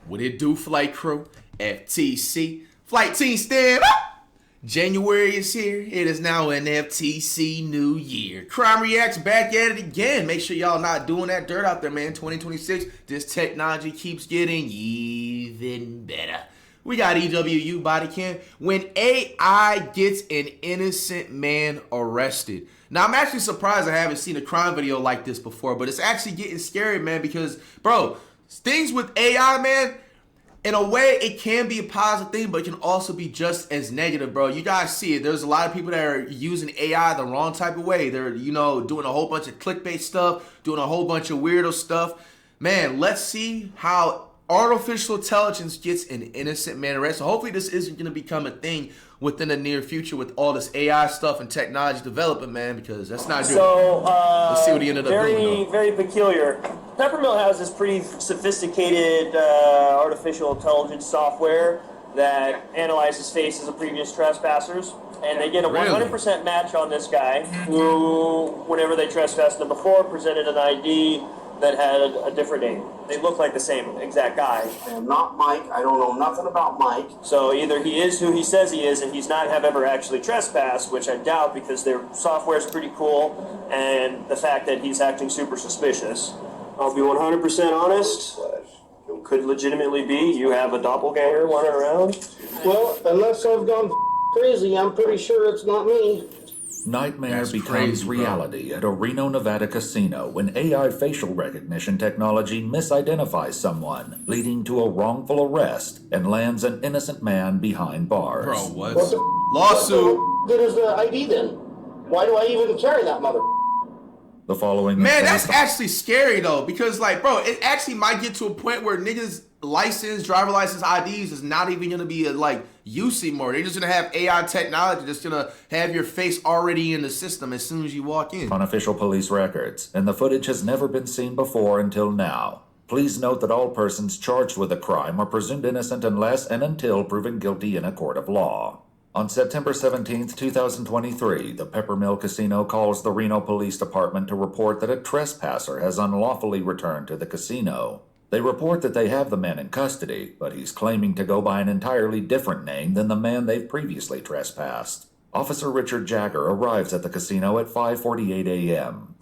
What it do, flight crew? FTC. Flight team stand up! January is here. It is now an FTC new year. Crime Reacts back at it again. Make sure y'all not doing that dirt out there, man. 2026, this technology keeps getting even better. We got EWU body cam. When AI gets an innocent man arrested. Now, I'm actually surprised I haven't seen a crime video like this before, but it's actually getting scary, man, because, bro, things with AI, man, in a way, it can be a positive thing, but it can also be just as negative, bro. You guys see it. There's a lot of people that are using AI the wrong type of way. They're, doing a whole bunch of clickbait stuff, doing a whole bunch of weirdo stuff. Man, let's see how artificial intelligence gets an innocent man arrested. So hopefully this isn't going to become a thing within the near future with all this AI stuff and technology development, man, because that's not good. So, let's see what he ended up doing, though. Very peculiar. Peppermill has this pretty sophisticated artificial intelligence software that analyzes faces of previous trespassers, and they get a 100% match on this guy who, whenever they trespassed him before, presented an ID that had a different name. They look like the same exact guy. I am not Mike. I don't know nothing about Mike. So either he is who he says he is, and he's not have ever actually trespassed, which I doubt because their software is pretty cool, and the fact that he's acting super suspicious. I'll be 100% honest. It could legitimately be you have a doppelganger running around. Well, unless I've gone crazy, I'm pretty sure it's not me. Nightmare That's becomes crazy, reality at a Reno, Nevada casino when AI facial recognition technology misidentifies someone, leading to a wrongful arrest and lands an innocent man behind bars. Bro, What the lawsuit? What good is the ID then? Why do I even carry that mother? The following Man, that's actually scary though, because like, bro, it actually might get to a point where niggas' driver license IDs is not even gonna be use anymore. They're just gonna have AI technology that's gonna have your face already in the system as soon as you walk in. on official police records, and the footage has never been seen before until now. Please note that all persons charged with a crime are presumed innocent unless and until proven guilty in a court of law. On September 17, 2023, the Peppermill Casino calls the Reno Police Department to report that a trespasser has unlawfully returned to the casino. They report that they have the man in custody, but he's claiming to go by an entirely different name than the man they've previously trespassed. Officer Richard Jagger arrives at the casino at 5:48 a.m.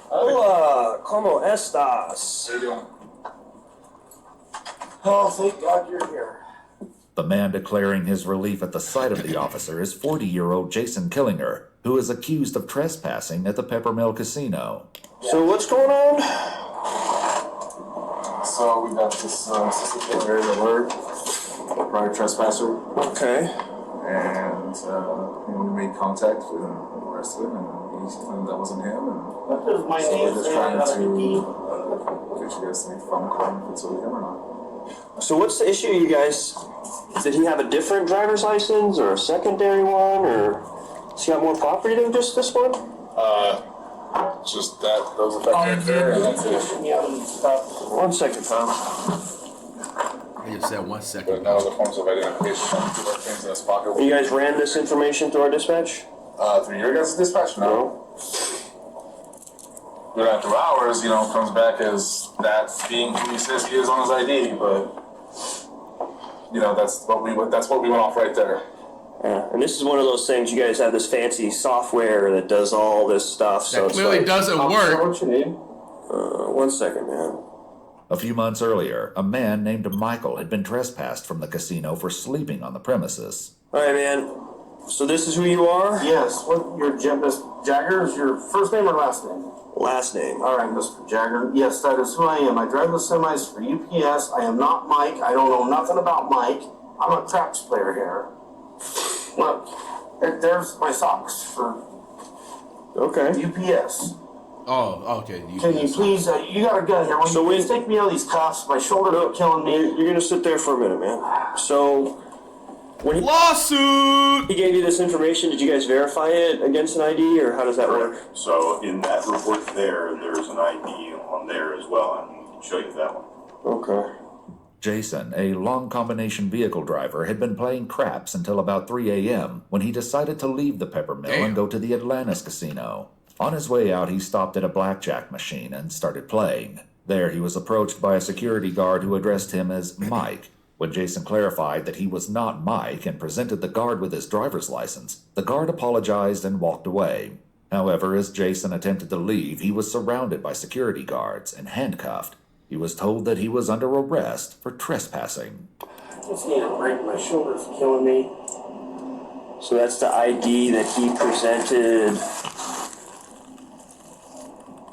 Hola, ¿cómo estás? How you doing? Oh, thank God you're here. The man declaring his relief at the sight of the officer is 40-year-old Jason Killinger, who is accused of trespassing at the Peppermill Casino. So what's going on? So we got this specific alert, prior trespasser, Okay. and we made contact with him, arrested him, and he claimed that wasn't him. And What does my so name we're just say trying on to ID? get you guys to make a phone call if it's with him or not. So what's the issue, you guys? Did he have a different driver's license or a secondary one, or does he have more property than just this one? Just that, those effects right there, and that's it. One second, Tom. I just said 1 But second. no other forms of identification, things in his pocket. You guys ran this information through our dispatch? Through your guys' dispatch? No. But after hours, comes back as that being who he says he is on his ID, but that's what we went off right there. Yeah, and this is one of those things, you guys have this fancy software that does all this stuff, so That it's clearly like, doesn't work. What's your name? 1 second, man. A few months earlier, a man named Michael had been trespassed from the casino for sleeping on the premises. Alright, man, so this is who you are? Yes, what your Miss Jagger is your first name or last name? Last name. All right, Mr. Jagger. Yes, that is who I am. I drive the semis for UPS. I am not Mike. I don't know nothing about Mike. I'm a craps player here. Look, there's my socks for Okay. UPS. Oh, okay. Can you please, you got a gun here. Will So you we- please take me out of these cuffs? My shoulders are killing me. You're gonna sit there for a minute, man. So, when Lawsuit! he gave you this information, did you guys verify it against an ID, or how does that work? So in that report there's an ID on there as well, and we can show you that one. Okay. Jason, a long combination vehicle driver, had been playing craps until about 3 a.m. when he decided to leave the Peppermill and go to the Atlantis Casino. On his way out, he stopped at a blackjack machine and started playing. There, he was approached by a security guard who addressed him as Mike. When Jason clarified that he was not Mike and presented the guard with his driver's license, the guard apologized and walked away. However, as Jason attempted to leave, he was surrounded by security guards and handcuffed. He was told that he was under arrest for trespassing. Just need a break. My shoulder's killing me. So that's the ID that he presented.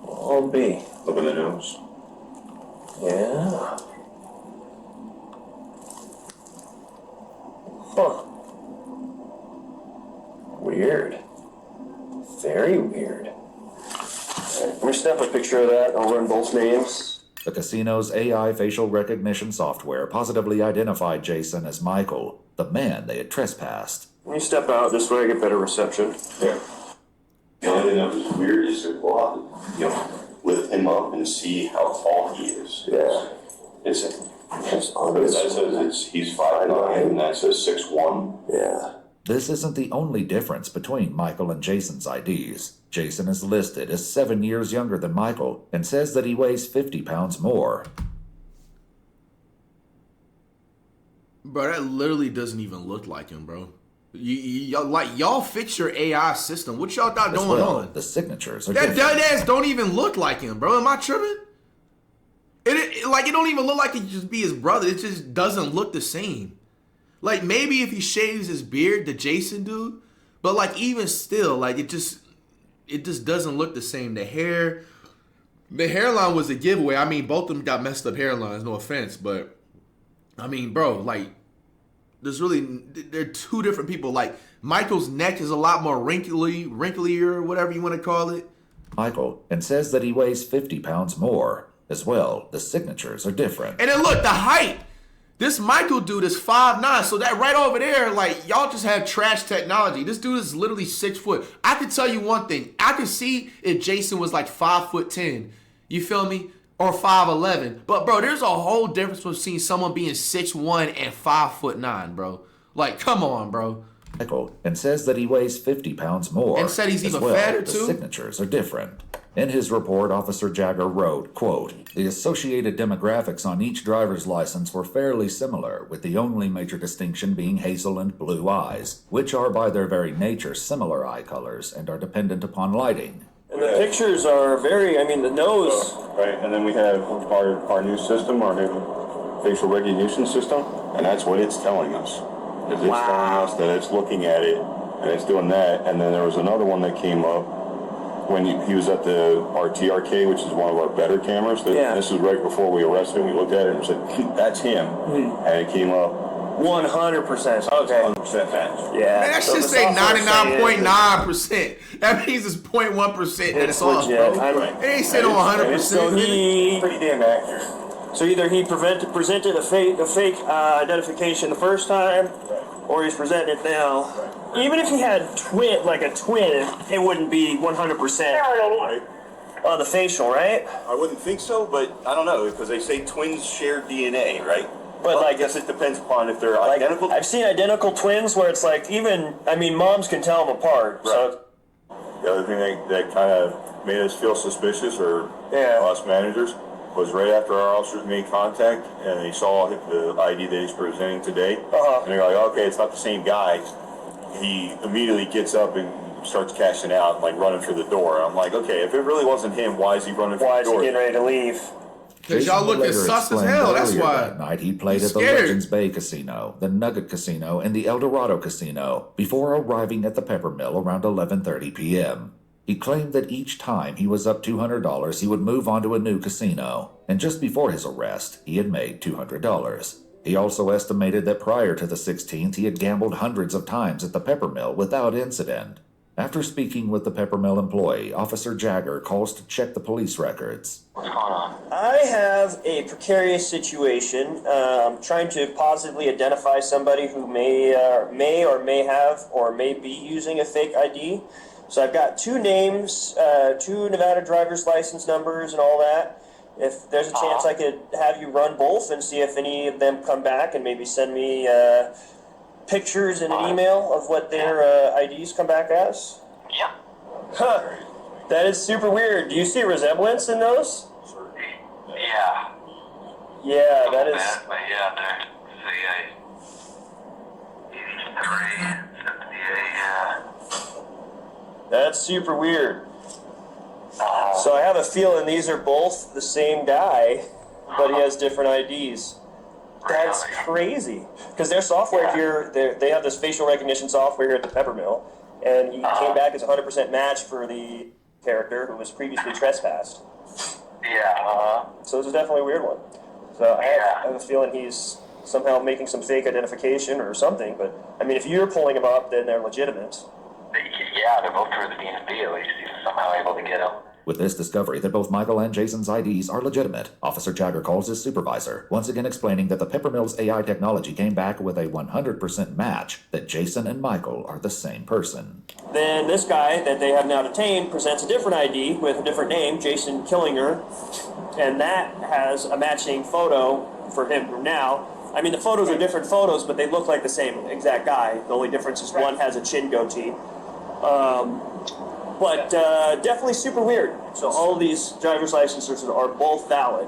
Oh, B. Open the nose. Yeah. Huh. Weird. Very weird. Let me snap a picture of that. I'll run both names. The casino's AI facial recognition software positively identified Jason as Michael, the man they had trespassed. Let me step out this way, I get better reception. Yeah. The only thing that was weird is to go out, lift him up and see how tall he is. Yeah. Is it? That's That says he's 5'9", and that says 6'1". Yeah. This isn't the only difference between Michael and Jason's IDs. Jason is listed as 7 years younger than Michael and says that he weighs 50 pounds more. Bro, that literally doesn't even look like him, bro. Y'all fix your AI system. What y'all got going on? The signatures are That different. dead ass don't even look like him, bro. Am I tripping? It don't even look like it just be his brother. It just doesn't look the same. Like, maybe if he shaves his beard, the Jason dude, but like even still, like it just doesn't look the same. The hairline was a giveaway. I mean, both of them got messed up hairlines, no offense, but I mean, bro, like they're two different people. Like Michael's neck is a lot more wrinklier, whatever you want to call it. Michael, and says that he weighs 50 pounds more. As well, the signatures are different. And then look, the height. This Michael dude is 5'9", so that right over there, like, y'all just have trash technology. This dude is literally 6 foot. I can tell you one thing. I could see if Jason was like 5'10", you feel me? Or 5'11". But, bro, there's a whole difference between someone being 6'1" and 5'9", bro. Like, come on, bro. Michael, and says that he weighs 50 pounds more. And said he's As even well, fatter, the too? signatures are different. In his report, Officer Jagger wrote, quote, "The associated demographics on each driver's license were fairly similar, with the only major distinction being hazel and blue eyes, which are by their very nature similar eye colors and are dependent upon lighting." And the pictures are very, the nose. Right, and then we have our new system, our new facial recognition system, and that's what it's telling us. It's telling us that it's looking at it, and it's doing that. And then there was another one that came up when he was at the RTRK, which is one of our better cameras. This was right before we arrested him. We looked at it and said, "That's him," and it came up 100%. Okay. 100% match. Yeah. Man, that should say 99.9%. That means it's 0.1% that it's off, bro. It ain't saying 100%. So he pretty damn accurate. So either he presented a fake identification the first time, or he's presenting it now. Even if he had a twin, it wouldn't be 100% on the facial, right? I wouldn't think so, but I don't know, because they say twins share DNA, right? But I guess it depends upon if they're identical. I've seen identical twins where it's like moms can tell them apart. Right. So The other thing that kind of made us feel suspicious, or us managers, was right after our officers made contact and they saw the ID that he's presenting today, and they're like, "Okay, it's not the same guy." He immediately gets up and starts cashing out, like running for the door. I'm like, okay, if it really wasn't him, why is he running for the door? Why is he getting ready to leave? Because y'all look as sus as hell, that's why. That night he played at the scared. Legends Bay Casino, the Nugget Casino, and the El Dorado Casino before arriving at the Peppermill around 11:30 p.m. He claimed that each time he was up $200, he would move on to a new casino, and just before his arrest, he had made $200. He also estimated that prior to the 16th, he had gambled hundreds of times at the Peppermill without incident. After speaking with the Peppermill employee, Officer Jagger calls to check the police records. I have a precarious situation. I'm trying to positively identify somebody who may or may have or may be using a fake ID. So I've got two names, two Nevada driver's license numbers and all that. If there's a chance I could have you run both and see if any of them come back and maybe send me pictures in an email of what their IDs come back as? Yeah. Huh. That is super weird. Do you see a resemblance in those? Yeah, Yeah, that is. Bad, but yeah, they're CA 83, 78, yeah. That's super weird. So I have a feeling these are both the same guy, but he has different IDs. That's crazy. Because their software here, they have this facial recognition software here at the Peppermill, and he came back as a 100% match for the character who was previously trespassed. Yeah, So this is definitely a weird one. So I have a feeling he's somehow making some fake identification or something, but I mean, if you're pulling him up, then they're legitimate. yeah, they're both through the DMV at least. He's somehow able to get them. With this discovery that both Michael and Jason's IDs are legitimate, Officer Jagger calls his supervisor, once again explaining that the Peppermill's AI technology came back with a 100% match that Jason and Michael are the same person. Then this guy that they have now detained presents a different ID with a different name, Jason Killinger, and that has a matching photo for him now. I mean, the photos are different photos, but they look like the same exact guy. The only difference is one has a chin goatee. But definitely super weird. So all of these driver's licenses are both valid.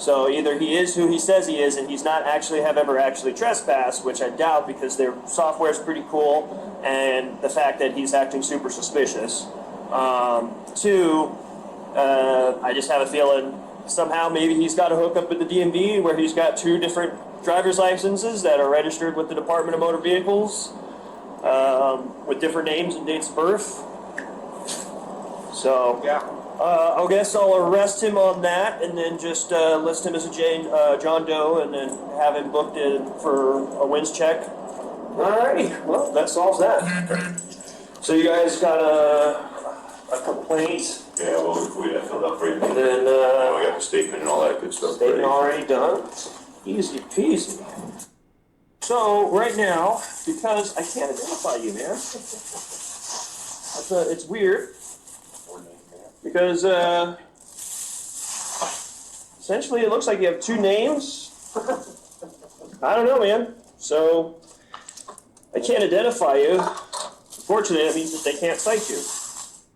So either he is who he says he is, and he's not actually ever actually trespassed, which I doubt because their software is pretty cool, and the fact that he's acting super suspicious. Two, I just have a feeling somehow maybe he's got a hookup with the DMV where he's got two different driver's licenses that are registered with the Department of Motor Vehicles with different names and dates of birth. So, I guess I'll arrest him on that and then just list him as a John Doe and then have him booked in for a wins check. Alrighty, well, that solves that. So you guys got a complaint? Yeah, well, we got filled up for you. And then, we got the statement and all that good stuff. statement already done. Easy peasy. So, right now, because I can't identify you, man, it's weird. Because, essentially it looks like you have two names. I don't know, man. So, I can't identify you. Unfortunately, that means that they can't cite you.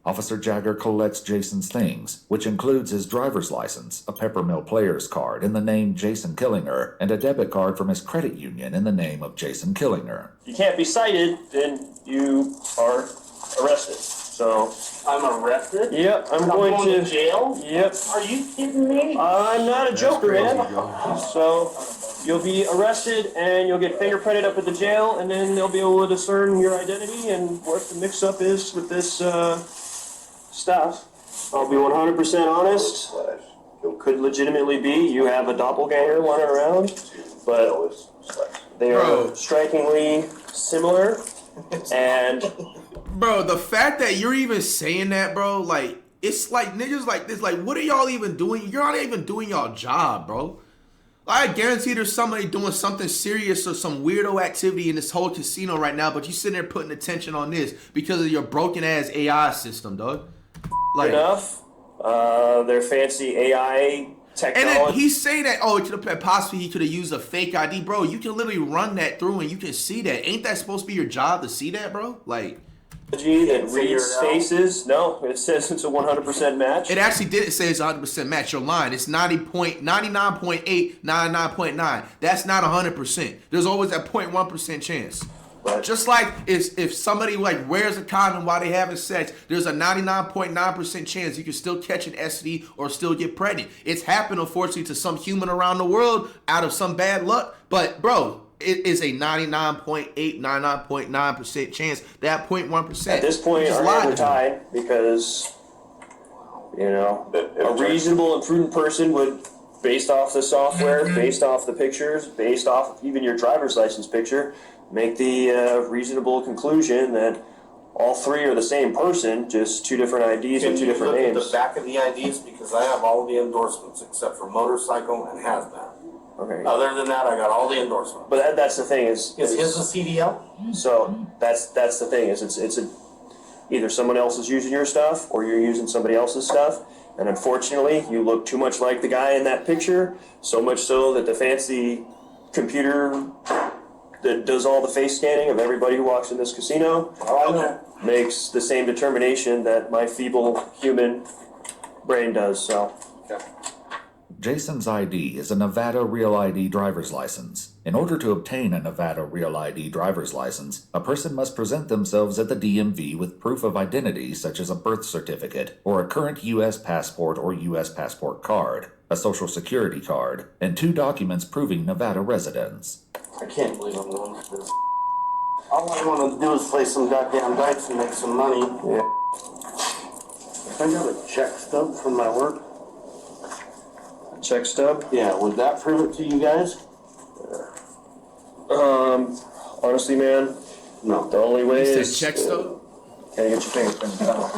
Officer Jagger collects Jason's things, which includes his driver's license, a Peppermill player's card in the name Jason Killinger, and a debit card from his credit union in the name of Jason Killinger. If you can't be cited, then you are arrested. So, I'm arrested? yep, I'm going going to jail? Yep. Are you kidding me? I'm not a joker, crazy, man. yo. So, you'll be arrested and you'll get fingerprinted up at the jail, and then they'll be able to discern your identity and what the mix-up is with this stuff. I'll be 100% honest. Could legitimately be you have a doppelganger running around, but they are strikingly similar. And Bro, the fact that you're even saying that, bro, like, it's like niggas like this, like, what are y'all even doing? You're not even doing y'all job, bro. I guarantee there's somebody doing something serious or some weirdo activity in this whole casino right now, but you sitting there putting attention on this because of your broken ass AI system, dog. Like, enough, their fancy AI technology. and then he's saying that, oh, it could have possibly he could have used a fake ID, bro. You can literally run that through and you can see that. Ain't that supposed to be your job to see that, bro? Like, that reads faces. No, it says it's a 100% match. it actually didn't say it's 100% match. You're lying. It's 99.8, 99.9. That's not 100%. There's always that 0.1% chance. Right. Just like if somebody like wears a condom while they having sex, there's a 99.9% chance you can still catch an STD or still get pregnant. It's happened, unfortunately, to some human around the world out of some bad luck. But, bro, it is a 99.8, 99.9% chance. That 0.1%. At this point, our hands are tied because, you know, a reasonable and prudent person would, based off the software, based off the pictures, based off even your driver's license picture, make the reasonable conclusion that all three are the same person, just two different IDs Can with two you different look names. at the back of the IDs? Because I have all the endorsements except for motorcycle and hazmat. Okay. Other than that, I got all the endorsements. But that's the thing is Is his a CDL? so that's the thing is it's either someone else is using your stuff or you're using somebody else's stuff, and unfortunately you look too much like the guy in that picture, so much so that the fancy computer that does all the face scanning of everybody who walks in this casino makes the same determination that my feeble human brain does. So Jason's ID is a Nevada Real ID driver's license. In order to obtain a Nevada Real ID driver's license, a person must present themselves at the DMV with proof of identity such as a birth certificate or a current U.S. passport or U.S. passport card, a social security card, and 2 documents proving Nevada residence. I can't believe I'm going for this. All I want to do is play some goddamn dice and make some money. Yeah. I got a check stub from my work. Check stub? Yeah, would that prove it to you guys? Honestly, man, No. the only way He is said check stub. Can you get your fingerprints down?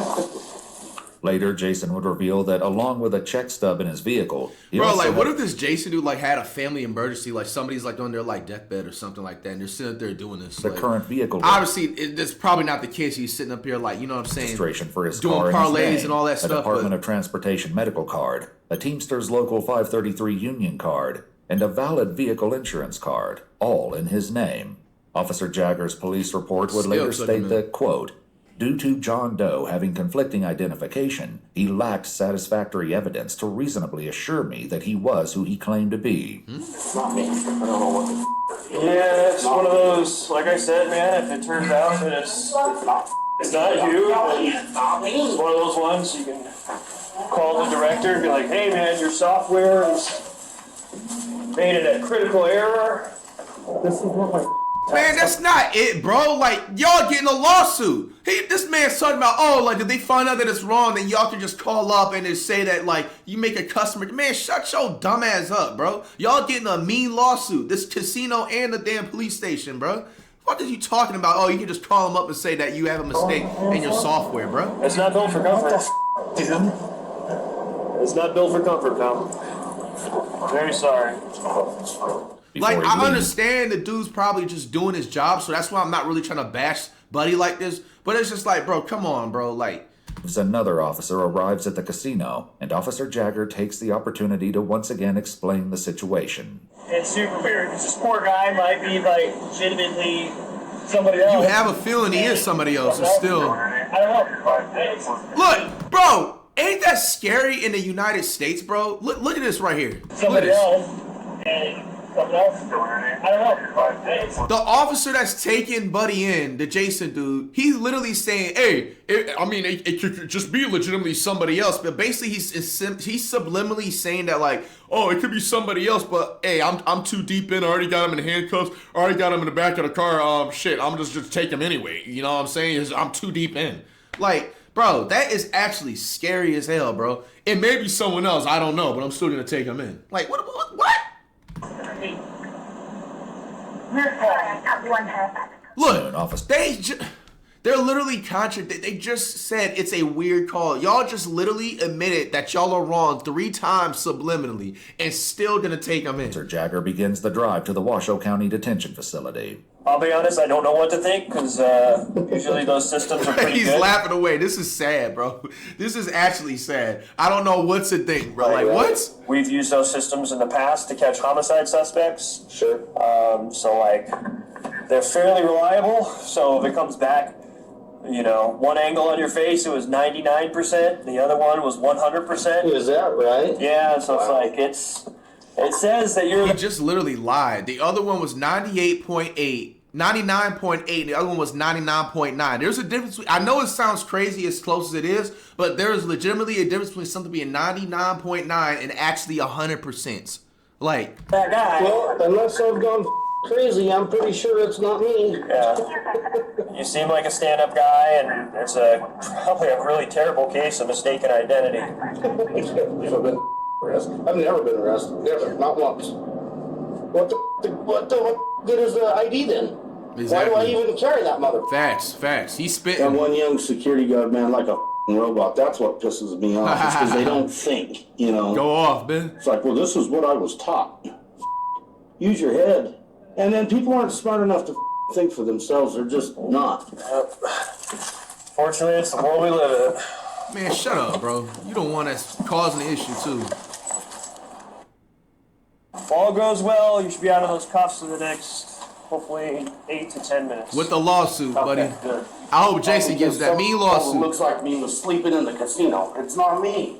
Later, Jason would reveal that along with a check stub in his vehicle, he Bro, also like, had- what if this Jason dude like had a family emergency, like somebody's like on their like deathbed or something like that, and they're sitting up there doing this? the like, current vehicle obviously, that's probably not the case. He's sitting up here like, you know what I'm saying, registration for his doing car in his parlays name, and all that a stuff. Department But of Transportation medical card, a Teamsters Local 533 union card, and a valid vehicle insurance card, all in his name. Officer Jagger's police report would Still later took state him in. that, quote, due to John Doe having conflicting identification, he lacked satisfactory evidence to reasonably assure me that he was who he claimed to be. It's not me. I don't know what the Yeah, it's one of those, like I said, man, if it turns out that it's not you, then it's one of those ones you can call the director and be like, hey man, your software is made it a critical error. This is what my man, that's not it, bro. Like, y'all getting a lawsuit. This man's talking about, oh, like, did they find out that it's wrong? Then y'all can just call up and just say that, like, you make a customer. Man, shut your dumb ass up, bro. Y'all getting a mean lawsuit. This casino and the damn police station, bro. What are you talking about? Oh, you can just call them up and say that you have a mistake in your software, bro. It's not built for comfort. dude. It's not built for comfort, pal. Very sorry. Like, Before he I leaves- understand the dude's probably just doing his job, so that's why I'm not really trying to bash Buddy like this. But it's just like, bro, come on, bro. Like, Another officer arrives at the casino, and Officer Jagger takes the opportunity to once again explain the situation. It's super weird because this poor guy might be like legitimately somebody else. you have a feeling he is somebody else, and still. I don't know. Look, bro, ain't that scary in the United States, bro? Look at this right here. Look at Somebody this. else. And something else. I don't know. The officer that's taking Buddy in, the Jason dude, he's literally saying, hey, it could just be legitimately somebody else. But basically, he's subliminally saying that, like, oh, it could be somebody else, but hey, I'm too deep in. I already got him in handcuffs. I already got him in the back of the car. Shit, I'm just take him anyway. You know what I'm saying? I'm too deep in. Like, bro, that is actually scary as hell, bro. It may be someone else. I don't know, but I'm still going to take him in. Like, what? Look, officer. they're literally they just said it's a weird call. Y'all just literally admitted that y'all are wrong 3 times subliminally and still gonna take them in. Officer Jagger begins the drive to the Washoe County Detention Facility. I'll be honest, I don't know what to think because usually those systems are pretty He's good. laughing away. This is sad, bro. This is actually sad. I don't know what to think, bro. Like, what? We've used those systems in the past to catch homicide suspects. Sure. So like, they're fairly reliable. So if it comes back, you know, one angle on your face, it was 99%. The other one was 100%. Is that right? Yeah. So it's like it says that you're. He just literally lied. The other one was 98.8, 99.8. The other one was 99.9. There's a difference. I know it sounds crazy as close as it is, but there is legitimately a difference between something being 99.9 and actually 100%. Like, that guy. Well, unless I've gone crazy, I'm pretty sure it's not me. Yeah. You seem like a stand-up guy, and it's probably a really terrible case of mistaken identity. I've been arrested. I've never been arrested. Never. Not once. What the good is the ID then? Exactly. Why do I even carry that mother? Facts. He's That spitting. one young security guard, man, like a robot. That's what pisses me off. It's because they don't think, you know. Go off, man. It's like, well, this is what I was taught. Use your head. And then people aren't smart enough to think for themselves. They're just not. Fortunately, it's the world we live in. Man, shut up, bro. You the one that's causing the issue, too. If all goes well, you should be out of those cuffs in the next, hopefully, 8 to 10 minutes. With the lawsuit, buddy. Okay, good. I hope Jason gives that mean Someone lawsuit. looks like me was sleeping in the casino. It's not me.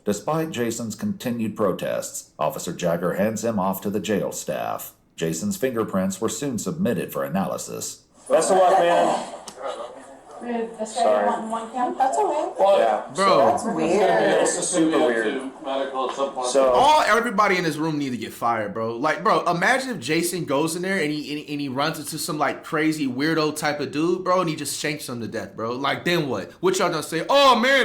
Despite Jason's continued protests, Officer Jagger hands him off to the jail staff. Jason's fingerprints were soon submitted for analysis. Best of luck, man. Sorry. That's okay. Yeah, Bro. That's weird. It's super weird. So everybody in this room need to get fired, bro. Like, bro, imagine if Jason goes in there and he runs into some like crazy weirdo type of dude, bro, and he just shanks him to death, bro. Like, then what? What y'all gonna say? Oh man,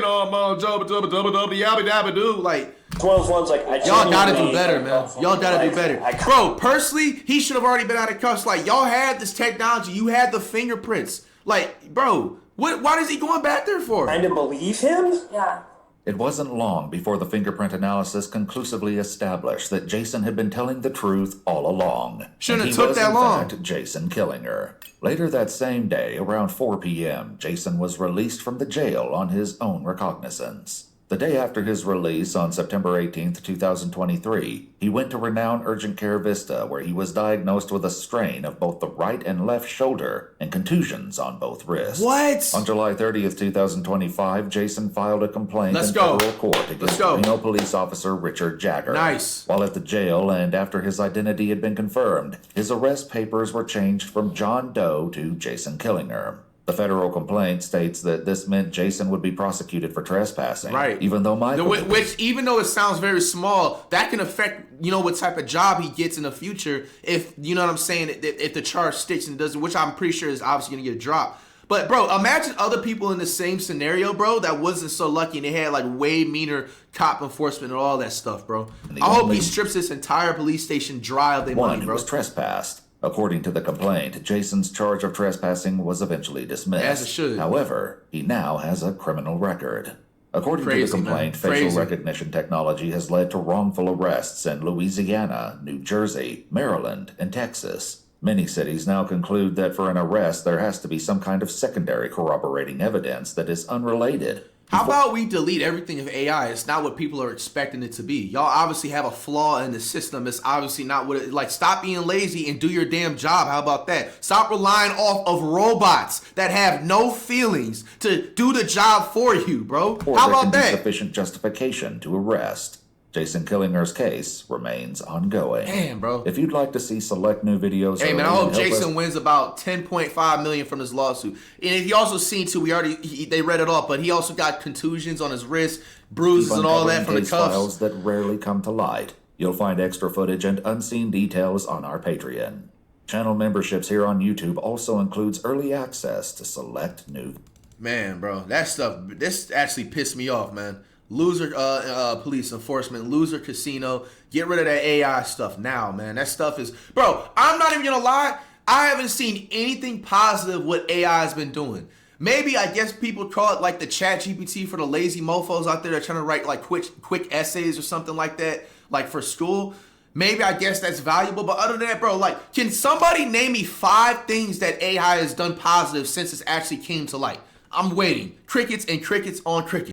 dude. Like, it's one of those ones like y'all gotta do better, man. Y'all gotta do better, bro. Personally, he should have already been out of cuffs. Like, y'all had this technology, you had the fingerprints. Like, bro, why is he going back there for? Trying to believe him? Yeah. It wasn't long before the fingerprint analysis conclusively established that Jason had been telling the truth all along. Shouldn't have took that long. In fact, Jason Killinger. Later that same day, around 4 p.m., Jason was released from the jail on his own recognizance. The day after his release on September 18th, 2023, he went to renowned urgent care Vista, where he was diagnosed with a strain of both the right and left shoulder and contusions on both wrists. What? On July 30th, 2025, Jason filed a complaint in federal court against Reno police officer Richard Jagger. Nice. While at the jail and after his identity had been confirmed, his arrest papers were changed from John Doe to Jason Killinger. The federal complaint states that this meant Jason would be prosecuted for trespassing. Right. Even though which, even though it sounds very small, that can affect, what type of job he gets in the future if, you know what I'm saying, if the charge sticks and doesn't, which I'm pretty sure is obviously going to get dropped. But, bro, imagine other people in the same scenario, bro, that wasn't so lucky and they had, like, way meaner cop enforcement and all that stuff, bro. I hope he strips this entire police station dry of their money, bro. One was trespassed. According to the complaint, Jason's charge of trespassing was eventually dismissed. As it should. However, he now has a criminal record. According to the complaint, facial recognition technology has led to wrongful arrests in Louisiana, New Jersey, Maryland, and Texas. Many cities now conclude that for an arrest, there has to be some kind of secondary corroborating evidence that is unrelated. How about we delete everything of AI? It's not what people are expecting it to be. Y'all obviously have a flaw in the system. It's obviously not what it, like, stop being lazy and do your damn job. How about that? Stop relying off of robots that have no feelings to do the job for you, bro. How about that? Sufficient justification to arrest. Jason Killinger's case remains ongoing. Damn, bro. If you'd like to see select new videos, hey man, I hope Jason wins about $10.5 million from this lawsuit. And if you also seen too, they read it off, but he also got contusions on his wrist, bruises and all that from the cuffs. Files that rarely come to light. You'll find extra footage and unseen details on our Patreon. Channel memberships here on YouTube also includes early access to select new. Man, bro, this actually pissed me off, man. Loser police enforcement, loser casino. Get rid of that AI stuff now, man. That stuff is, bro, I'm not even gonna lie, I haven't seen anything positive what AI has been doing. Maybe, I guess people call it like the chat GPT for the lazy mofos out there that are trying to write like quick essays or something like that, like for school. Maybe, I guess that's valuable, but other than that, bro, like, can somebody name me 5 things that AI has done positive since it's actually came to light? I'm waiting. Crickets and crickets on crickets.